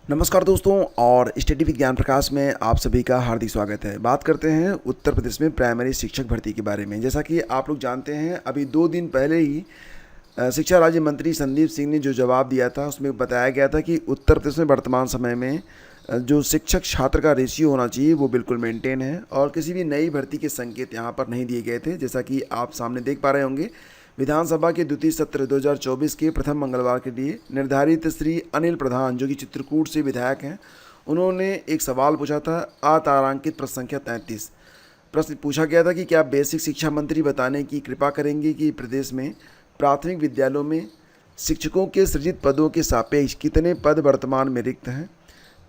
नमस्कार दोस्तों, और स्टडी विद ज्ञान प्रकाश में आप सभी का हार्दिक स्वागत है। बात करते हैं उत्तर प्रदेश में प्राइमरी शिक्षक भर्ती के बारे में। जैसा कि आप लोग जानते हैं, अभी 2 दिन पहले ही शिक्षा राज्य मंत्री संदीप सिंह ने जो जवाब दिया था उसमें बताया गया था कि उत्तर प्रदेश में वर्तमान समय में जो शिक्षक छात्र का रेशियो होना चाहिए वो बिल्कुल मेंटेन है और किसी भी नई भर्ती के संकेत यहाँ पर नहीं दिए गए थे। जैसा कि आप सामने देख पा रहे होंगे, विधानसभा के द्वितीय सत्र 2024 के प्रथम मंगलवार के लिए निर्धारित श्री अनिल प्रधान, जो कि चित्रकूट से विधायक हैं, उन्होंने एक सवाल पूछा था। अतारांकित प्रश्न संख्या 33 प्रश्न पूछा गया था कि क्या बेसिक शिक्षा मंत्री बताने की कृपा करेंगे कि प्रदेश में प्राथमिक विद्यालयों में शिक्षकों के सृजित पदों के सापेक्ष कितने पद वर्तमान में रिक्त हैं।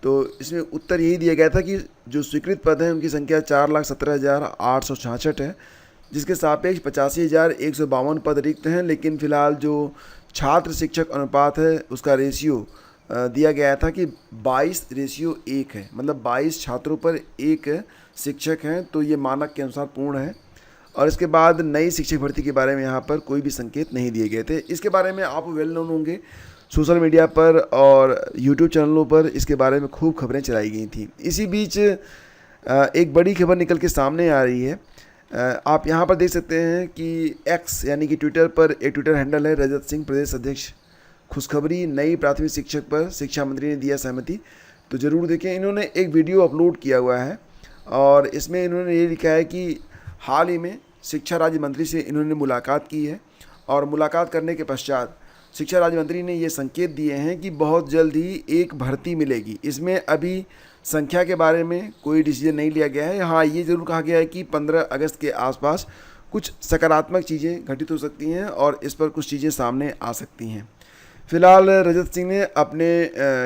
तो इसमें उत्तर यही दिया गया था कि जो स्वीकृत पद हैं उनकी संख्या 4,17,866 है, जिसके सापेक्ष 85,152 पद रिक्त हैं। लेकिन फ़िलहाल जो छात्र शिक्षक अनुपात है उसका रेशियो दिया गया था कि 22:1 है, मतलब 22 छात्रों पर 1 शिक्षक हैं। तो ये मानक के अनुसार पूर्ण है। और इसके बाद नई शिक्षक भर्ती के बारे में यहाँ पर कोई भी संकेत नहीं दिए गए थे। इसके बारे में आप वेल नोन होंगे, सोशल मीडिया पर और यूट्यूब चैनलों पर इसके बारे में खूब खबरें चलाई गई थी। इसी बीच एक बड़ी खबर निकल के सामने आ रही है। आप यहाँ पर देख सकते हैं कि एक्स यानी कि ट्विटर पर एक ट्विटर हैंडल है, रजत सिंह प्रदेश अध्यक्ष। खुशखबरी, नई प्राथमिक शिक्षक पर शिक्षा मंत्री ने दिया सहमति। तो ज़रूर देखें। इन्होंने एक वीडियो अपलोड किया हुआ है और इसमें इन्होंने ये लिखा है कि हाल ही में शिक्षा राज्य मंत्री से इन्होंने मुलाकात की है और मुलाकात करने के पश्चात शिक्षा राज्य मंत्री ने ये संकेत दिए हैं कि बहुत जल्द ही एक भर्ती मिलेगी। इसमें अभी संख्या के बारे में कोई डिसीजन नहीं लिया गया है। हाँ, ये ज़रूर कहा गया है कि 15 अगस्त के आसपास कुछ सकारात्मक चीज़ें घटित हो सकती हैं और इस पर कुछ चीज़ें सामने आ सकती हैं। फिलहाल रजत सिंह ने अपने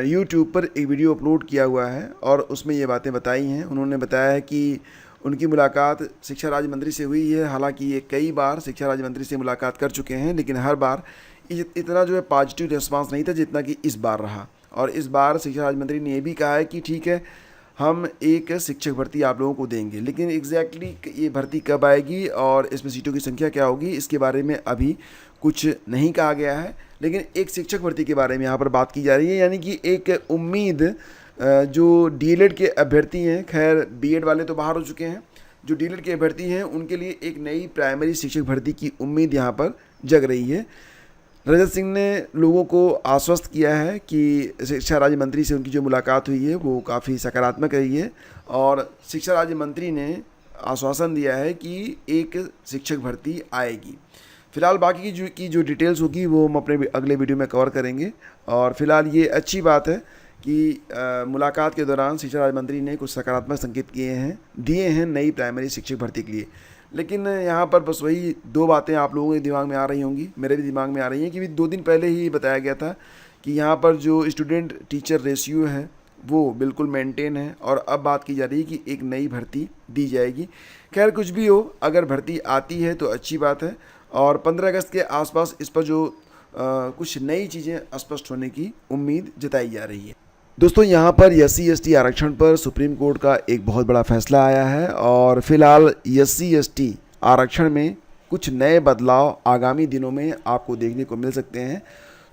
यूट्यूब पर एक वीडियो अपलोड किया हुआ है और उसमें ये बातें बताई हैं। उन्होंने बताया है कि उनकी मुलाकात शिक्षा राज्य मंत्री से हुई है। हालांकि ये कई बार शिक्षा राज्य मंत्री से मुलाकात कर चुके हैं, लेकिन हर बार इतना जो है पॉजिटिव रिस्पांस नहीं था जितना कि इस बार रहा। और इस बार शिक्षा राज्य मंत्री ने ये भी कहा है कि ठीक है, हम एक शिक्षक भर्ती आप लोगों को देंगे, लेकिन एग्जैक्टली ये भर्ती कब आएगी और इसमें सीटों की संख्या क्या होगी इसके बारे में अभी कुछ नहीं कहा गया है। लेकिन एक शिक्षक भर्ती के बारे में यहाँ पर बात की जा रही है, यानी कि एक उम्मीद जो डीएलएड के अभ्यर्थी हैं, खैर बीएड वाले तो बाहर हो चुके हैं, जो डीएलएड के अभ्यर्थी हैं उनके लिए एक नई प्राइमरी शिक्षक भर्ती की उम्मीद यहाँ पर जग रही है। रजत सिंह ने लोगों को आश्वस्त किया है कि शिक्षा राज्य मंत्री से उनकी जो मुलाकात हुई है वो काफ़ी सकारात्मक रही है और शिक्षा राज्य मंत्री ने आश्वासन दिया है कि एक शिक्षक भर्ती आएगी। फ़िलहाल बाकी की जो डिटेल्स होगी वो हम अपने अगले वीडियो में कवर करेंगे। और फिलहाल ये अच्छी बात है कि मुलाकात के दौरान शिक्षा राज्य मंत्री ने कुछ सकारात्मक संकेत दिए हैं नई प्राइमरी शिक्षक भर्ती के लिए। लेकिन यहाँ पर बस वही 2 बातें आप लोगों के दिमाग में आ रही होंगी, मेरे भी दिमाग में आ रही हैं कि 2 दिन पहले ही बताया गया था कि यहाँ पर जो स्टूडेंट टीचर रेशियो है वो बिल्कुल मेंटेन है और अब बात की जा रही है कि एक नई भर्ती दी जाएगी। खैर कुछ भी हो, अगर भर्ती आती है तो अच्छी बात है और 15 अगस्त के आसपास इस पर जो कुछ नई चीज़ें स्पष्ट होने की उम्मीद जताई जा रही है। दोस्तों, यहाँ पर SC/ST आरक्षण पर सुप्रीम कोर्ट का एक बहुत बड़ा फैसला आया है और फिलहाल SC/ST आरक्षण में कुछ नए बदलाव आगामी दिनों में आपको देखने को मिल सकते हैं।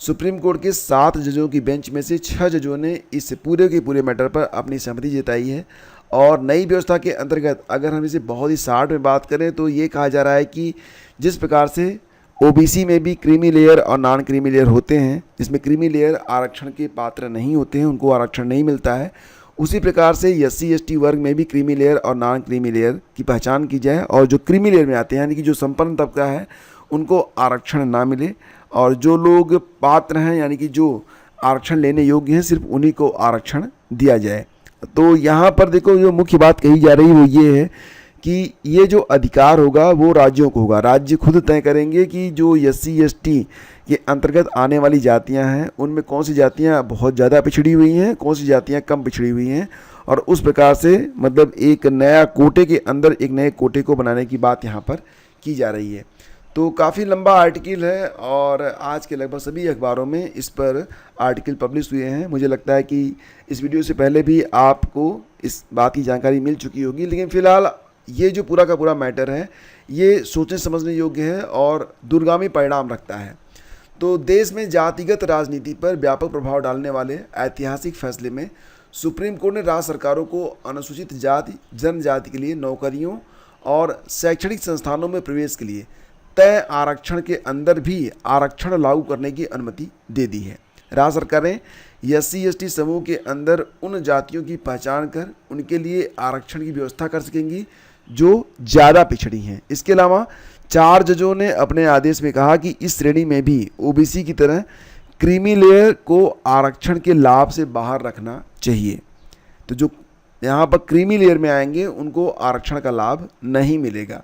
सुप्रीम कोर्ट के 7 जजों की बेंच में से 6 जजों ने इस पूरे के पूरे मैटर पर अपनी सहमति जताई है और नई व्यवस्था के अंतर्गत अगर हम इसे बहुत ही शार्ट में बात करें तो ये कहा जा रहा है कि जिस प्रकार से ओबीसी में भी क्रीमी लेयर और नॉन क्रीमी लेयर होते हैं, जिसमें क्रीमी लेयर आरक्षण के पात्र नहीं होते हैं, उनको आरक्षण नहीं मिलता है, उसी प्रकार से SC/ST वर्ग में भी क्रीमी लेयर और नॉन क्रीमी लेयर की पहचान की जाए और जो क्रीमी लेयर में आते हैं यानी कि जो संपन्न तबका है उनको आरक्षण ना मिले और जो लोग पात्र हैं यानी कि जो आरक्षण लेने योग्य हैं सिर्फ उन्हीं को आरक्षण दिया जाए। तो यहाँ पर देखो, जो मुख्य बात कही जा रही है वो ये है कि ये जो अधिकार होगा वो राज्यों को होगा। राज्य खुद तय करेंगे कि जो SC/ST के अंतर्गत आने वाली जातियां हैं उनमें कौन सी जातियां बहुत ज़्यादा पिछड़ी हुई हैं, कौन सी जातियां कम पिछड़ी हुई हैं और उस प्रकार से मतलब एक नया कोटे के अंदर एक नए कोटे को बनाने की बात यहाँ पर की जा रही है। तो काफ़ी लंबा आर्टिकल है और आज के लगभग सभी अखबारों में इस पर आर्टिकल पब्लिश हुए हैं। मुझे लगता है कि इस वीडियो से पहले भी आपको इस बात की जानकारी मिल चुकी होगी, लेकिन फ़िलहाल ये जो पूरा का पूरा मैटर है ये सोचने समझने योग्य है और दूरगामी परिणाम रखता है। तो देश में जातिगत राजनीति पर व्यापक प्रभाव डालने वाले ऐतिहासिक फैसले में सुप्रीम कोर्ट ने राज्य सरकारों को अनुसूचित जाति जनजाति के लिए नौकरियों और शैक्षणिक संस्थानों में प्रवेश के लिए तय आरक्षण के अंदर भी आरक्षण लागू करने की अनुमति दे दी है। राज्य सरकारें SC/ST समूह के अंदर उन जातियों की पहचान कर उनके लिए आरक्षण की व्यवस्था कर सकेंगी जो ज़्यादा पिछड़ी हैं। इसके अलावा 4 जजों ने अपने आदेश में कहा कि इस श्रेणी में भी OBC की तरह क्रीमी लेयर को आरक्षण के लाभ से बाहर रखना चाहिए। तो जो यहाँ पर क्रीमी लेयर में आएंगे उनको आरक्षण का लाभ नहीं मिलेगा।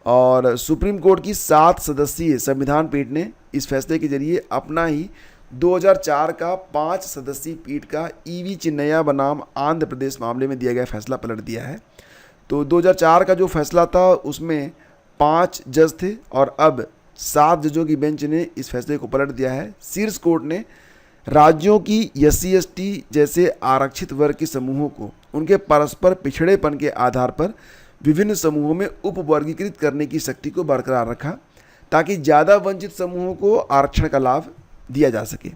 और सुप्रीम कोर्ट की 7 सदस्यीय संविधान पीठ ने इस फैसले के जरिए अपना ही 2004 का 5 सदस्यीय पीठ का EV चिन्नैया बनाम आंध्र प्रदेश मामले में दिया गया फैसला पलट दिया है। तो 2004 का जो फैसला था उसमें 5 जज थे और अब 7 जजों की बेंच ने इस फैसले को पलट दिया है। शीर्ष कोर्ट ने राज्यों की SC/ST जैसे आरक्षित वर्ग के समूहों को उनके परस्पर पिछड़ेपन के आधार पर विभिन्न समूहों में उपवर्गीकृत करने की शक्ति को बरकरार रखा ताकि ज़्यादा वंचित समूहों को आरक्षण का लाभ दिया जा सके।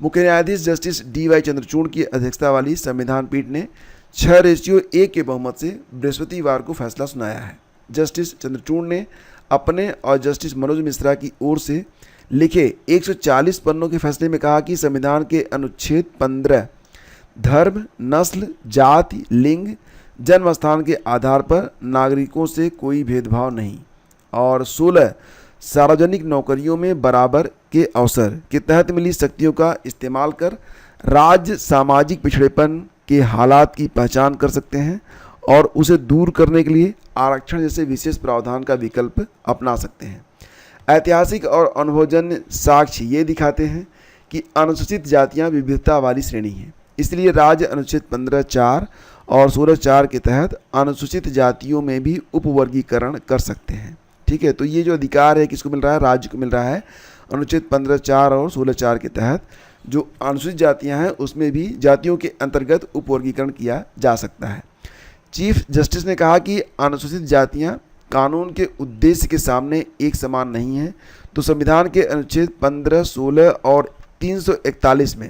मुख्य न्यायाधीश जस्टिस DY चंद्रचूड़ की अध्यक्षता वाली संविधान पीठ ने 6:1 के बहुमत से बृहस्पतिवार को फैसला सुनाया है। जस्टिस चंद्रचूड़ ने अपने और जस्टिस मनोज मिश्रा की ओर से लिखे 140 पन्नों के फैसले में कहा कि संविधान के अनुच्छेद 15 धर्म, नस्ल, जाति, लिंग, जन्म स्थान के आधार पर नागरिकों से कोई भेदभाव नहीं और 16 सार्वजनिक नौकरियों में बराबर के अवसर के तहत मिली शक्तियों का इस्तेमाल कर राज्य सामाजिक पिछड़ेपन के हालात की पहचान कर सकते हैं और उसे दूर करने के लिए आरक्षण जैसे विशेष प्रावधान का विकल्प अपना सकते हैं। ऐतिहासिक और अनुभवजन्य साक्ष्य ये दिखाते हैं कि अनुसूचित जातियां विविधता वाली श्रेणी हैं, इसलिए राज्य अनुच्छेद 15(4) और 16(4) के तहत अनुसूचित जातियों में भी उपवर्गीकरण कर सकते हैं। ठीक है, तो ये जो अधिकार है किसको मिल रहा है? राज्य को मिल रहा है। अनुच्छेद 15(4) और 16(4) के तहत जो अनुसूचित जातियां हैं उसमें भी जातियों के अंतर्गत उपवर्गीकरण किया जा सकता है। चीफ जस्टिस ने कहा कि अनुसूचित जातियां कानून के उद्देश्य के सामने एक समान नहीं हैं, तो संविधान के अनुच्छेद 15, 16 और 341 में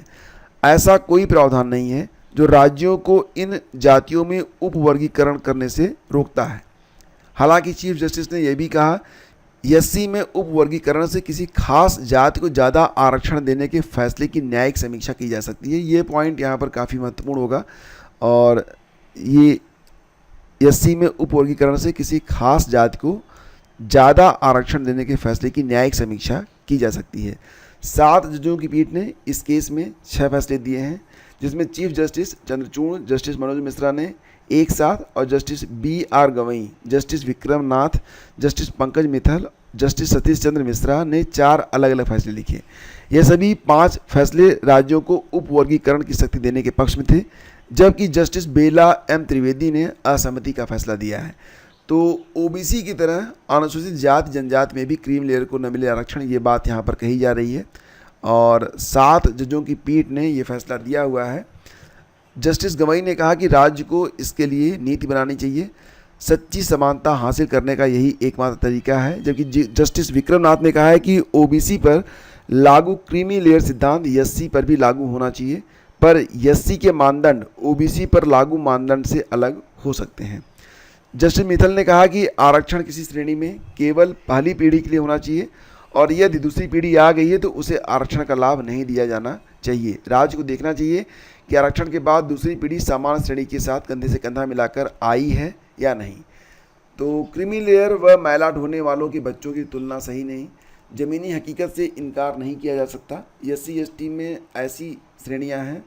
ऐसा कोई प्रावधान नहीं है जो राज्यों को इन जातियों में उपवर्गीकरण करने से रोकता है। हालांकि चीफ जस्टिस ने यह भी कहा SC में उपवर्गीकरण से किसी खास जाति को ज़्यादा आरक्षण देने के फैसले की न्यायिक समीक्षा की जा सकती है। ये पॉइंट यहाँ पर काफ़ी महत्वपूर्ण होगा और ये SC में उपवर्गीकरण से किसी खास जाति को ज़्यादा आरक्षण देने के फैसले की न्यायिक समीक्षा की जा सकती है। 7 जजों की पीठ ने इस केस में 6 फैसले दिए हैं, जिसमें chief justice Chandrachud, justice Manoj Mishra ने एक साथ और justice BR Gavai, justice Vikram Nath, justice Pankaj Mittal, justice Satish Chandra Mishra ने 4 अलग अलग फैसले लिखे। ये सभी 5 फैसले राज्यों को उपवर्गीकरण की शक्ति देने के पक्ष में थे, जबकि जस्टिस बेला M त्रिवेदी ने असहमति का फैसला दिया है। तो OBC की तरह अनुसूचित जाति जनजाति में भी क्रीम लेयर को न मिले आरक्षण, ये बात यहाँ पर कही जा रही है और 7 जजों की पीठ ने ये फैसला दिया हुआ है। जस्टिस गवई ने कहा कि राज्य को इसके लिए नीति बनानी चाहिए, सच्ची समानता हासिल करने का यही एकमात्र तरीका है, जबकि जस्टिस विक्रम नाथ ने कहा है कि OBC पर लागू क्रीमी लेयर सिद्धांत SC पर भी लागू होना चाहिए, पर SC के मानदंड OBC पर लागू मानदंड से अलग हो सकते हैं। जस्टिस मित्तल ने कहा कि आरक्षण किसी श्रेणी में केवल पहली पीढ़ी के लिए होना चाहिए और यदि दूसरी पीढ़ी आ गई है तो उसे आरक्षण का लाभ नहीं दिया जाना चाहिए। राज्य को देखना चाहिए कि आरक्षण के बाद दूसरी पीढ़ी सामान्य श्रेणी के साथ कंधे से कंधा मिलाकर आई है या नहीं। तो क्रीमी लेयर व मैला ढोने वालों के बच्चों की तुलना सही नहीं, ज़मीनी हकीकत से इनकार नहीं किया जा सकता। SC/ST में ऐसी श्रेणियां हैं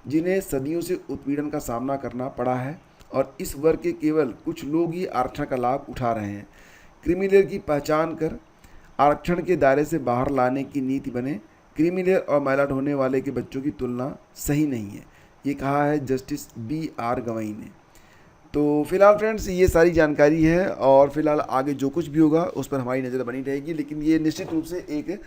जिन्हें सदियों से उत्पीड़न का सामना करना पड़ा है और इस वर्ग के केवल कुछ लोग ही आरक्षण का लाभ उठा रहे हैं। क्रीमी लेयर की पहचान कर आरक्षण के दायरे से बाहर लाने की नीति बने। क्रीमी लेयर और मैला ढोने वाले के बच्चों की तुलना सही नहीं है, ये कहा है जस्टिस BR गवई ने। तो फिलहाल फ्रेंड्स ये सारी जानकारी है और फिलहाल आगे जो कुछ भी होगा उस पर हमारी नज़र बनी रहेगी, लेकिन ये निश्चित रूप से एक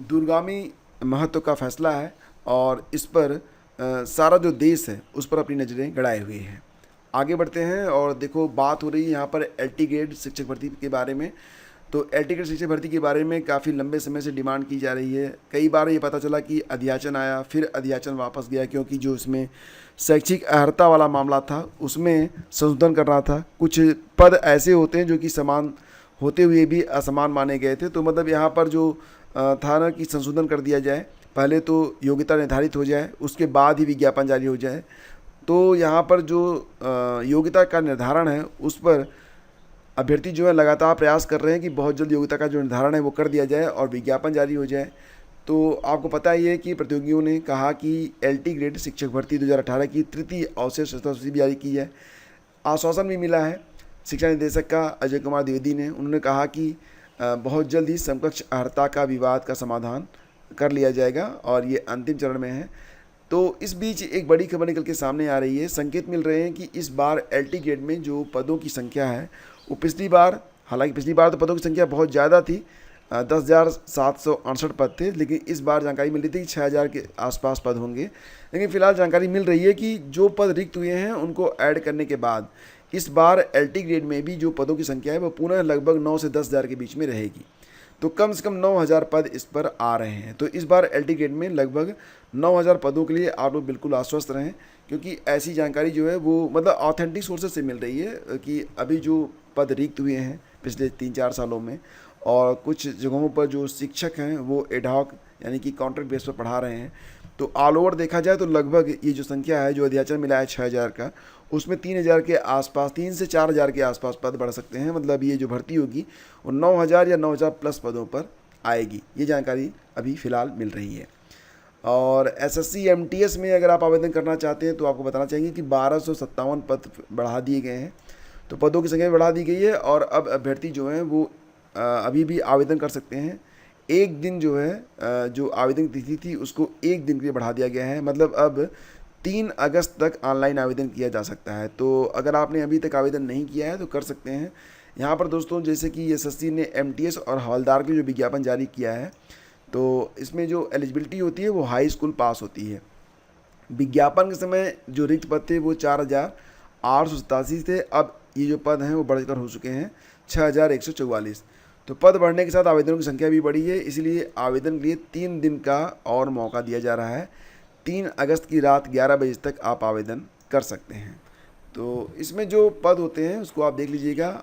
दूरगामी महत्व का फैसला है और इस पर सारा जो देश है उस पर अपनी नज़रें गड़ाए हुए हैं। आगे बढ़ते हैं और देखो बात हो रही है यहाँ पर LT ग्रेड शिक्षक भर्ती के बारे में। तो तो एल टी ग्रेड शिक्षक भर्ती के बारे में काफ़ी लंबे समय से डिमांड की जा रही है। कई बार ये पता चला कि अध्याचन आया, फिर अध्याचन वापस गया, क्योंकि जो इसमें शैक्षिक अर्हता वाला मामला था उसमें संशोधन करना था। कुछ पद ऐसे होते हैं जो कि समान होते हुए भी असमान माने गए थे। तो मतलब यहाँ पर जो था ना कि संशोधन कर दिया जाए, पहले तो योग्यता निर्धारित हो जाए, उसके बाद ही विज्ञापन जारी हो जाए। तो यहाँ पर जो योग्यता का निर्धारण है उस पर अभ्यर्थी जो है लगातार प्रयास कर रहे हैं कि बहुत जल्द योग्यता का जो निर्धारण है वो कर दिया जाए और विज्ञापन जारी हो जाए। तो आपको पता ही है कि प्रतियोगियों ने कहा कि एलटी ग्रेड शिक्षक भर्ती 2018 की तृतीय अवशेष सूची भी जारी की है। आश्वासन भी मिला है शिक्षा निदेशक का अजय कुमार द्विवेदी ने। उन्होंने कहा कि बहुत जल्द ही समकक्ष अर्हता का विवाद का समाधान कर लिया जाएगा और ये अंतिम चरण में है। तो इस बीच एक बड़ी खबर निकल के सामने आ रही है। संकेत मिल रहे हैं कि इस बार एलटी ग्रेड में जो पदों की संख्या है वो पिछली बार, हालांकि पिछली बार तो पदों की संख्या बहुत ज़्यादा थी, 10,768 पद थे, लेकिन इस बार जानकारी मिल रही थी कि 6,000 के आसपास पद होंगे। लेकिन फिलहाल जानकारी मिल रही है कि जो पद रिक्त हुए हैं उनको ऐड करने के बाद इस बार एलटी ग्रेड में भी जो पदों की संख्या है वो पुनः लगभग 9 से 10,000 के बीच में रहेगी। तो कम से कम 9,000 पद इस पर आ रहे हैं। तो इस बार एलटी ग्रेड में लगभग 9,000 पदों के लिए आप लोग बिल्कुल आश्वस्त रहें, क्योंकि ऐसी जानकारी जो है वो मतलब ऑथेंटिक सोर्सेज से मिल रही है कि अभी जो पद रिक्त हुए हैं पिछले 3-4 सालों में, और कुछ जगहों पर जो शिक्षक हैं वो एडहॉक यानी कि कॉन्ट्रैक्ट बेस पर पढ़ा रहे हैं। तो ऑल ओवर देखा जाए तो लगभग ये जो संख्या है जो अध्याचन मिला है 6,000 का, उसमें 3,000 के आसपास, 3 से 4,000 के आसपास पद बढ़ सकते हैं। मतलब ये जो भर्ती होगी वो 9,000 या 9,000 प्लस पदों पर आएगी। ये जानकारी अभी फ़िलहाल मिल रही है। और एसएससी एमटीएस में अगर आप आवेदन करना चाहते हैं तो आपको बताना चाहिए कि 1,257 पद बढ़ा दिए गए हैं। तो पदों की संख्या बढ़ा दी गई है और अब अभ्यर्थी जो हैं वो अभी भी आवेदन कर सकते हैं। एक दिन जो है जो आवेदन तिथि थी उसको एक दिन के लिए बढ़ा दिया गया है। मतलब अब 3 अगस्त तक ऑनलाइन आवेदन किया जा सकता है। तो अगर आपने अभी तक आवेदन नहीं किया है तो कर सकते हैं। यहाँ पर दोस्तों जैसे कि एसएससी ने एमटीएस और हवलदार के जो विज्ञापन जारी किया है, तो इसमें जो एलिजिबिलिटी होती है वो हाई स्कूल पास होती है। विज्ञापन के समय जो रिक्त पद थे वो 4,887 थे। अब ये जो पद हैं वो बढ़कर हो चुके हैं 6,144। तो पद बढ़ने के साथ आवेदनों की संख्या भी बढ़ी है, इसलिए आवेदन के लिए 3 दिन का और मौका दिया जा रहा है। 3 अगस्त की रात 11 बजे तक आप आवेदन कर सकते हैं। तो इसमें जो पद होते हैं उसको आप देख लीजिएगा।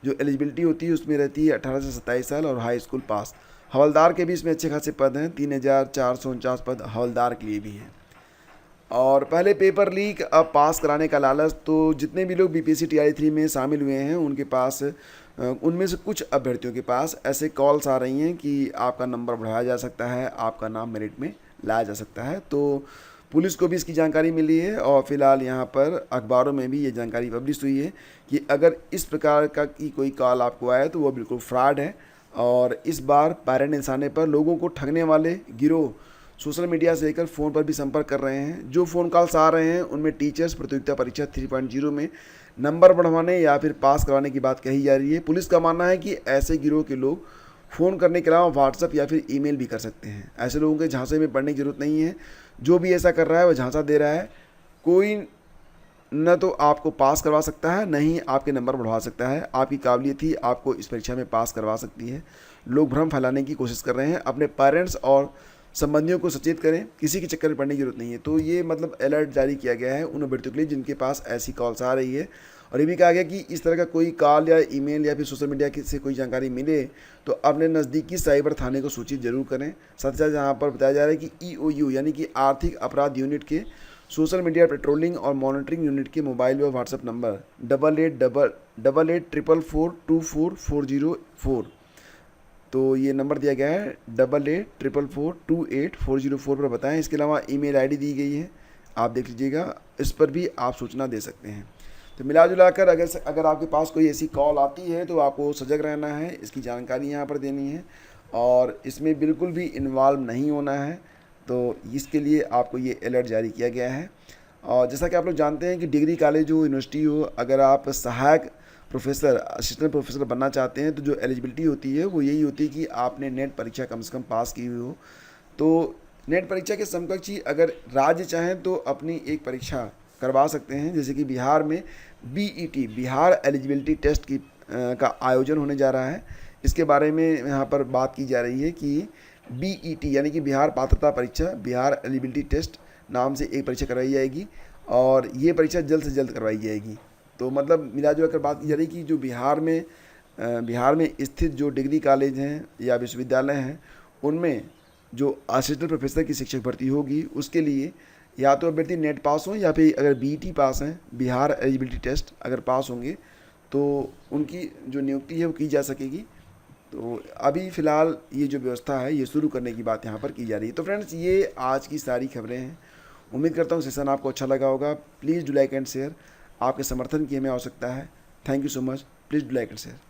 जो एलिजिबिलिटी होती है उसमें रहती है 18 से 27 साल और हाई स्कूल पास। हवलदार के भी इसमें अच्छे खासे पद हैं, 3,449 पद हवलदार के लिए भी हैं। और पहले पेपर लीक अब पास कराने का लालच। तो जितने भी लोग बीपीएससी टीआरई 3 में शामिल हुए हैं उनके पास, उनमें से कुछ अभ्यर्थियों के पास ऐसे कॉल्स आ रही हैं कि आपका नंबर बढ़ाया जा सकता है, आपका नाम मेरिट में लाया जा सकता है। तो पुलिस को भी इसकी जानकारी मिली है और फिलहाल यहाँ पर अखबारों में भी ये जानकारी पब्लिश हुई है कि अगर इस प्रकार का की कोई कॉल आपको आए तो वो बिल्कुल फ्रॉड है। और इस बार पैरे निशाने पर लोगों को ठगने वाले गिरोह सोशल मीडिया से लेकर फ़ोन पर भी संपर्क कर रहे हैं। जो फ़ोन कॉल्स आ रहे हैं उनमें टीचर्स प्रतियोगिता परीक्षा 3.0 में नंबर बढ़वाने या फिर पास करवाने की बात कही जा रही है। पुलिस का मानना है कि ऐसे गिरोह के लोग फ़ोन करने के अलावा व्हाट्सएप या फिर ईमेल भी कर सकते हैं। ऐसे लोगों के झांसे में पड़ने की ज़रूरत नहीं है। जो भी ऐसा कर रहा है वह झांसा दे रहा है। कोई न तो आपको पास करवा सकता है, न ही आपके नंबर बढ़वा सकता है। आपकी काबिलियत ही आपको इस परीक्षा में पास करवा सकती है। लोग भ्रम फैलाने की कोशिश कर रहे हैं। अपने पेरेंट्स और संबंधियों को सचेत करें, किसी के चक्कर में पड़ने की जरूरत नहीं है। तो ये मतलब अलर्ट जारी किया गया है उन अभ्यर्थियों के लिए जिनके पास ऐसी कॉल्स आ रही है। और ये भी कहा गया कि इस तरह का कोई कॉल या ईमेल या फिर सोशल मीडिया से कोई जानकारी मिले तो अपने नज़दीकी साइबर थाने को सूचित जरूर करें। साथ ही साथ यहाँ पर बताया जा रहा है कि EOU यानी कि आर्थिक अपराध यूनिट के सोशल मीडिया पेट्रोलिंग और मॉनिटरिंग यूनिट के मोबाइल व व्हाट्सएप नंबर 888844244404, तो ये नंबर दिया गया है 8844248404 पर बताएं। इसके अलावा ईमेल आईडी दी गई है, आप देख लीजिएगा, इस पर भी आप सूचना दे सकते हैं। तो मिला जुलाकर अगर आपके पास कोई ऐसी कॉल आती है तो आपको सजग रहना है, इसकी जानकारी यहाँ पर देनी है और इसमें बिल्कुल भी इन्वॉल्व नहीं होना है। तो इसके लिए आपको ये अलर्ट जारी किया गया है। और जैसा कि आप लोग जानते हैं कि डिग्री कॉलेज हो, यूनिवर्सिटी हो, अगर आप सहायक प्रोफेसर, असिस्टेंट प्रोफेसर बनना चाहते हैं तो जो एलिजिबिलिटी होती है वो यही होती है कि आपने नेट परीक्षा कम से कम पास की हुई हो। तो नेट परीक्षा के समकक्ष ही अगर राज्य चाहें तो अपनी एक परीक्षा करवा सकते हैं। जैसे कि बिहार में BET, बिहार एलिजिबिलिटी टेस्ट का आयोजन होने जा रहा है। इसके बारे में यहाँ पर बात की जा रही है कि बीईटी यानी कि बिहार पात्रता परीक्षा, बिहार एलिजिबिलिटी टेस्ट नाम से एक परीक्षा करवाई जाएगी और ये परीक्षा जल्द से जल्द करवाई जाएगी। तो मतलब मिला जुला कर बात की जा रही है कि जो बिहार में स्थित जो डिग्री कॉलेज हैं या विश्वविद्यालय हैं, उनमें जो असिस्टेंट प्रोफेसर की शिक्षक भर्ती होगी उसके लिए या तो अभ्यर्थी नेट पास हो या फिर अगर बीईटी पास हैं, बिहार एलिजिबिलिटी टेस्ट अगर पास होंगे तो उनकी जो नियुक्ति है वो की जा सकेगी। तो अभी फ़िलहाल ये जो व्यवस्था है ये शुरू करने की बात यहाँ पर की जा रही है। तो फ्रेंड्स, ये आज की सारी खबरें हैं। उम्मीद करता हूँ सेशन आपको अच्छा लगा होगा। Please do like and share. आपके समर्थन की हमें आवश्यकता है। Thank you so much. Please do like and share.